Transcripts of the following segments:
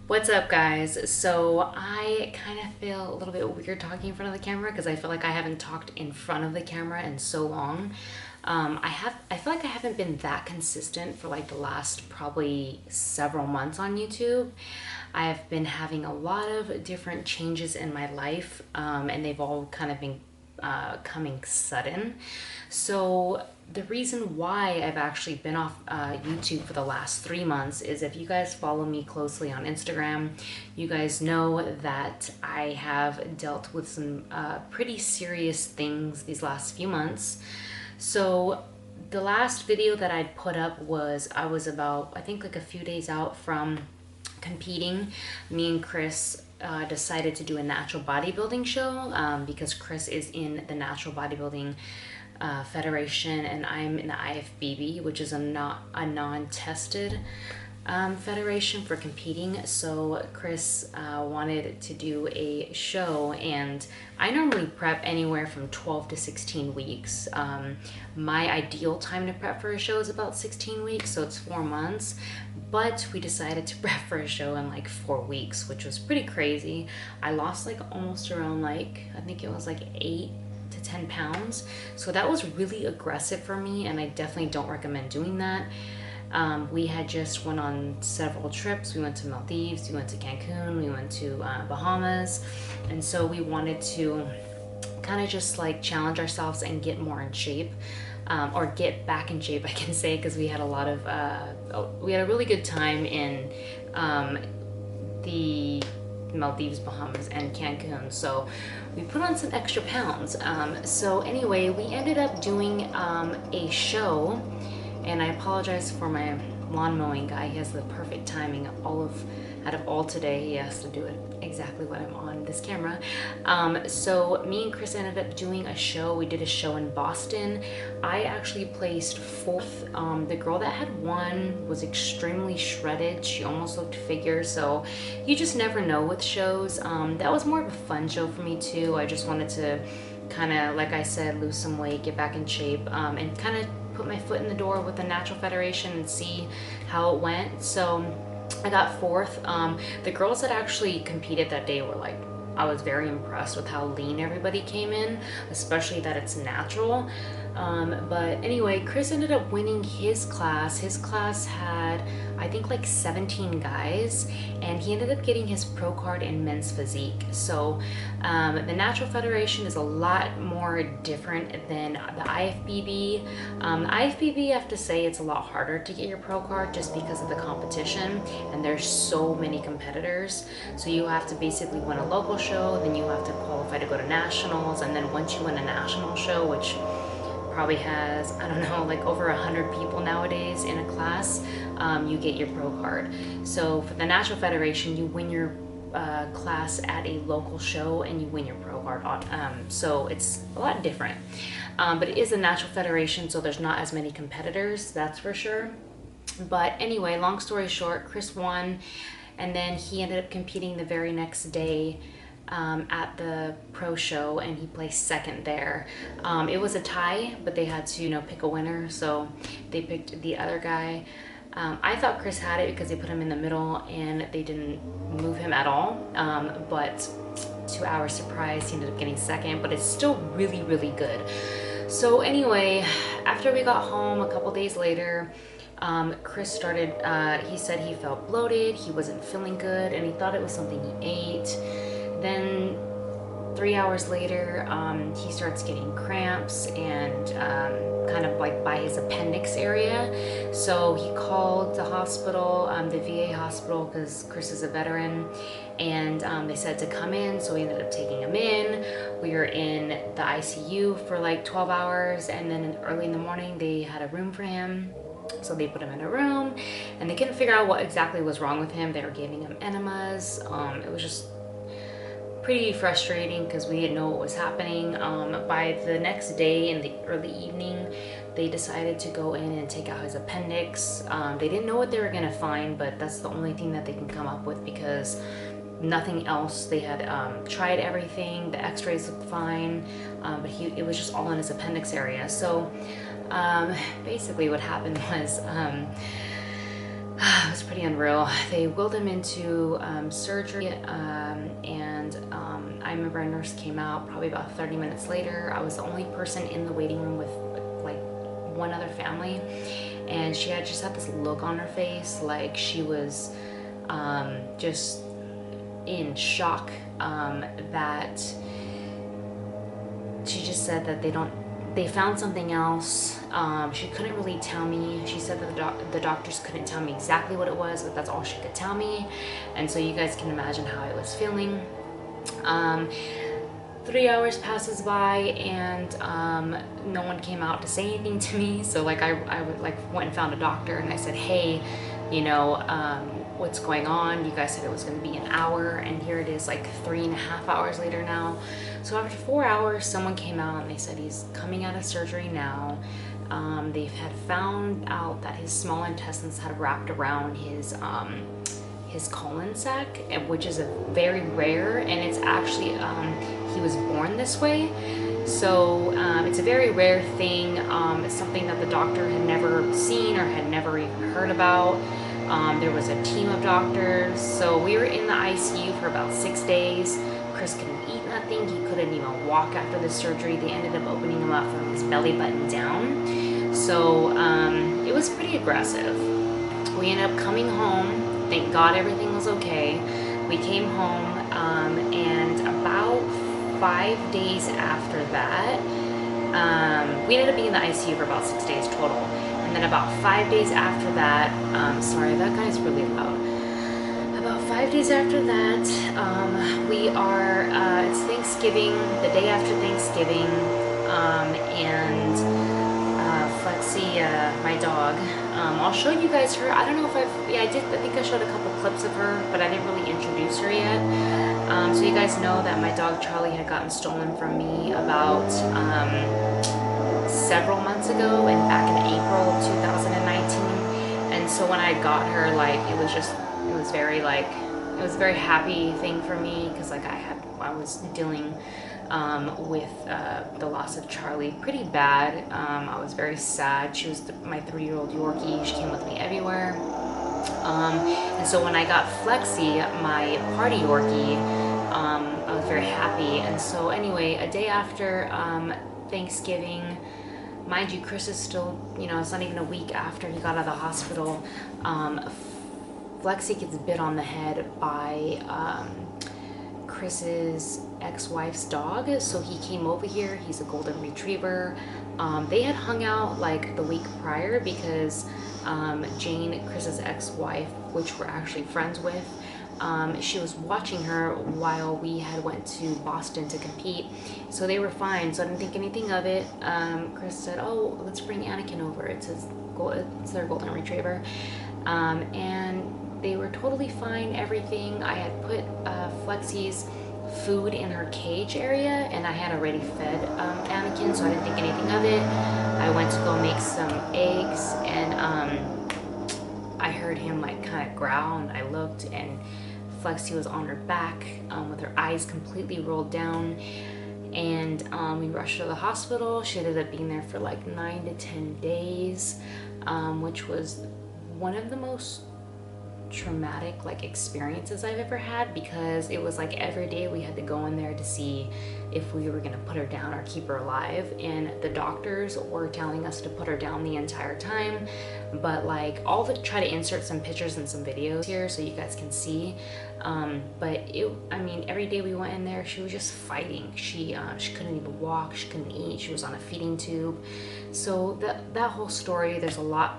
What's up, guys? So I kind of feel a little bit weird talking in front of the camera because I feel like I haven't talked in front of the camera in so long. I feel like I haven't been that consistent for like the last probably several months on YouTube. I've been having a lot of different changes in my life, and they've all kind of been coming sudden. So the reason why I've actually been off YouTube for the last 3 months is, if you guys follow me closely on Instagram, you guys know that I have dealt with some pretty serious things these last few months. So the last video that I'd put up was, I was about, I think like a few days out from competing. Me and Chris decided to do a natural bodybuilding show because Chris is in the natural bodybuilding federation and I'm in the IFBB, which is a non-tested federation for competing. So Chris wanted to do a show, and I normally prep anywhere from 12 to 16 weeks. My ideal time to prep for a show is about 16 weeks, so it's 4 months, but we decided to prep for a show in like 4 weeks, which was pretty crazy. I lost like almost around like, I think it was like 8 to 10 pounds. So that was really aggressive for me, and I definitely don't recommend doing that. We had just went on several trips. We went to Maldives, we went to Cancun, we went to Bahamas, and so we wanted to kind of just like challenge ourselves and get more in shape, or get back in shape, I can say, because we had a lot of we had a really good time in the Maldives, Bahamas, and Cancun. So we put on some extra pounds. So anyway, we ended up doing a show, and I apologize for my lawn mowing guy. He has the perfect timing out of all today. He has to do it exactly when I'm on this camera. So me and Chris ended up doing a show. We did a show in Boston. I actually placed 4th. The girl that had won was extremely shredded. She almost looked figure, so you just never know with shows. That was more of a fun show for me too. I just wanted to kind of, like I said, lose some weight, get back in shape, and kind of put my foot in the door with the Natural Federation and see how it went. So I got 4th. The girls that actually competed that day were like, I was very impressed with how lean everybody came in, especially that it's natural. But anyway, Chris ended up winning his class. His class had, I think, like 17 guys, and he ended up getting his pro card in men's physique. So the Natural Federation is a lot more different than the IFBB. The IFBB, I have to say, it's a lot harder to get your pro card just because of the competition, and there's so many competitors. So you have to basically win a local show, then you have to qualify to go to nationals, and then once you win a national show, which probably has, I don't know, like over 100 people nowadays in a class, you get your pro card. So for the Natural Federation, you win your class at a local show and you win your pro card. So it's a lot different, but it is a Natural Federation, so there's not as many competitors, that's for sure. But anyway, long story short, Chris won, and then he ended up competing the very next day at the pro show, and he placed 2nd there. It was a tie, but they had to, pick a winner, so they picked the other guy. I thought Chris had it because they put him in the middle and they didn't move him at all, but to our surprise, he ended up getting 2nd, but it's still really, really good. So anyway, after we got home a couple days later, Chris started, he said he felt bloated, he wasn't feeling good, and he thought it was something he ate. Then 3 hours later, he starts getting cramps and kind of like by his appendix area. So he called the hospital, the VA hospital, because Chris is a veteran, and they said to come in. So we ended up taking him in. We were in the ICU for like 12 hours, and then early in the morning they had a room for him. So they put him in a room, and they couldn't figure out what exactly was wrong with him. They were giving him enemas. It was just pretty frustrating because we didn't know what was happening. By the next day in the early evening, they decided to go in and take out his appendix. They didn't know what they were gonna find, but that's the only thing that they can come up with because nothing else. They had tried everything. The x-rays looked fine, but it was just all in his appendix area. So basically what happened was it was pretty unreal. They wheeled him into surgery, and I remember a nurse came out probably about 30 minutes later. I was the only person in the waiting room with like one other family, and she had just had this look on her face like she was just in shock, that she just said that they found something else. She couldn't really tell me. She said that the doctors couldn't tell me exactly what it was, but that's all she could tell me. And so you guys can imagine how I was feeling. 3 hours passes by, and no one came out to say anything to me. So like I would like went and found a doctor, and I said, hey, you know, what's going on? You guys said it was going to be an hour, and here it is like 3.5 hours later now. So after 4 hours, someone came out and they said he's coming out of surgery now. They had found out that his small intestines had wrapped around his colon sac, which is a very rare, and it's actually he was born this way. So it's a very rare thing. It's something that the doctor had never seen or had never even heard about. There was a team of doctors. So we were in the ICU for about 6 days. Chris couldn't eat nothing. He couldn't even walk after the surgery. They ended up opening him up from his belly button down. So it was pretty aggressive. We ended up coming home. Thank God everything was okay. We came home, and about 5 days after that, we ended up being in the ICU for about 6 days total. And then about 5 days after that, sorry, that guy's really loud. About 5 days after that, it's Thanksgiving, the day after Thanksgiving, and Lexi, my dog, I'll show you guys her. I don't know if I think I showed a couple clips of her, but I didn't really introduce her yet. So you guys know that my dog Charlie had gotten stolen from me about several months ago, and back in April of 2019. And so when I got her, like, it was a very happy thing for me, because like I was dealing with the loss of Charlie pretty bad. I was very sad. She was my 3-year-old Yorkie. She came with me everywhere. And so when I got Lexi, my party Yorkie, I was very happy. And so anyway, a day after Thanksgiving, mind you, Chris is still, you know, it's not even a week after he got out of the hospital. Lexi gets bit on the head by Chris's ex-wife's dog. So he came over here. He's a golden retriever. They had hung out like the week prior, because Jane, Chris's ex-wife, which we're actually friends with, she was watching her while we had went to Boston to compete. So they were fine, so I didn't think anything of it. Chris said, oh, let's bring Anakin over. It's their golden retriever. And they were totally fine, everything. I had put Flexi's food in her cage area, and I had already fed Anakin, so I didn't think anything of it. I went to go make some eggs, and I heard him like kind of growl, and I looked, and Flexi was on her back with her eyes completely rolled down. And we rushed her to the hospital. She ended up being there for like 9 to 10 days, which was one of the most traumatic like experiences I've ever had, because it was like every day we had to go in there to see if we were gonna put her down or keep her alive, and the doctors were telling us to put her down the entire time. But like try to insert some pictures and some videos here so you guys can see, but I mean, every day we went in there, she was just fighting. She couldn't even walk, she couldn't eat, she was on a feeding tube. So that whole story, there's a lot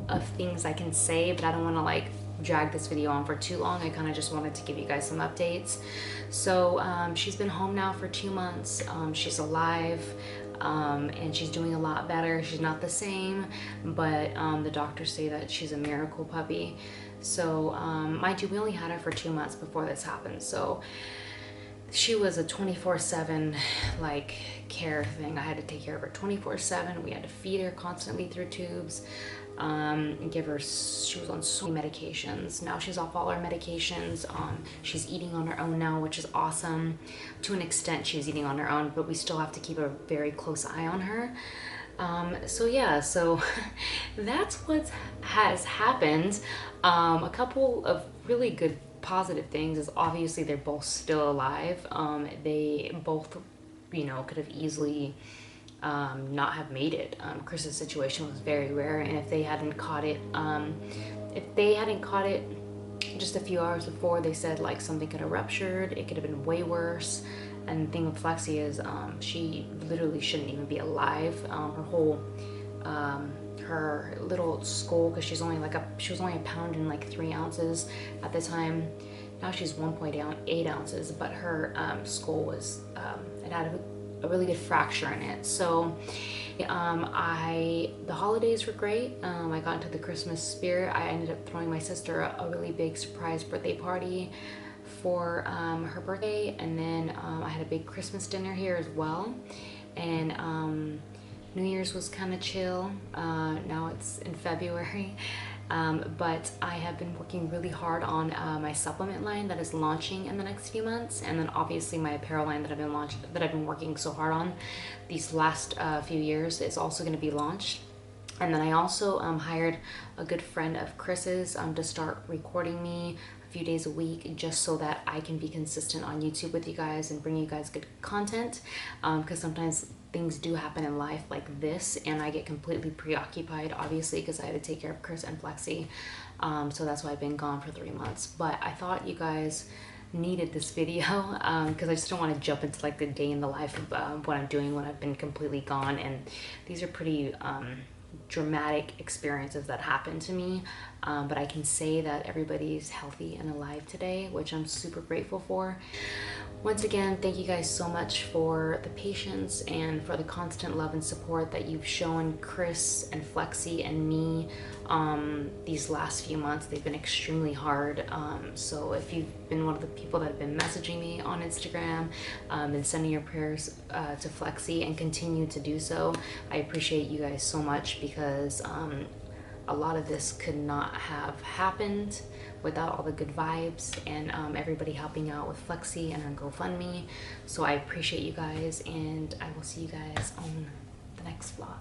of things I can say, but I don't want to like drag this video on for too long. I kind of just wanted to give you guys some updates. So she's been home now for 2 months. She's alive, and she's doing a lot better. She's not the same, but the doctors say that she's a miracle puppy. So mind you, we only had her for 2 months before this happened, so she was a 24/7 like care thing. I had to take care of her 24/7. We had to feed her constantly through tubes. Give her, she was on so many medications. Now she's off all her medications. She's eating on her own now, which is awesome. To an extent, she's eating on her own, but we still have to keep a very close eye on her. So yeah, so that's what has happened. A couple of really good positive things is obviously they're both still alive. They both, you know, could have easily not have made it. Chris's situation was very rare, and if they hadn't caught it, just a few hours before, they said like something could have ruptured. It could have been way worse. And the thing with Lexi is she literally shouldn't even be alive. Her whole her little skull, because she was only a pound and like 3 ounces at the time. Now she's 1.8 ounces, but her skull was it had a really good fracture in it. So the holidays were great. I got into the Christmas spirit. I ended up throwing my sister a really big surprise birthday party for her birthday, and then I had a big Christmas dinner here as well. And New Year's was kind of chill. Now it's in February. But I have been working really hard on my supplement line that is launching in the next few months, and then obviously my apparel line that I've been working so hard on these last few years is also going to be launched. And then I also hired a good friend of Chris's to start recording me a few days a week, just so that I can be consistent on YouTube with you guys and bring you guys good content, because sometimes things do happen in life like this, and I get completely preoccupied, obviously, because I had to take care of Chris and Lexi. So that's why I've been gone for 3 months. But I thought you guys needed this video because I just don't want to jump into like the day in the life of what I'm doing when I've been completely gone. And these are pretty dramatic experiences that happened to me. But I can say that everybody's healthy and alive today, which I'm super grateful for. Once again, thank you guys so much for the patience and for the constant love and support that you've shown Chris and Lexi and me these last few months. They've been extremely hard. So if you've been one of the people that have been messaging me on Instagram and sending your prayers to Lexi, and continue to do so, I appreciate you guys so much, because a lot of this could not have happened without all the good vibes and everybody helping out with Lexi and her GoFundMe. So I appreciate you guys, and I will see you guys on the next vlog.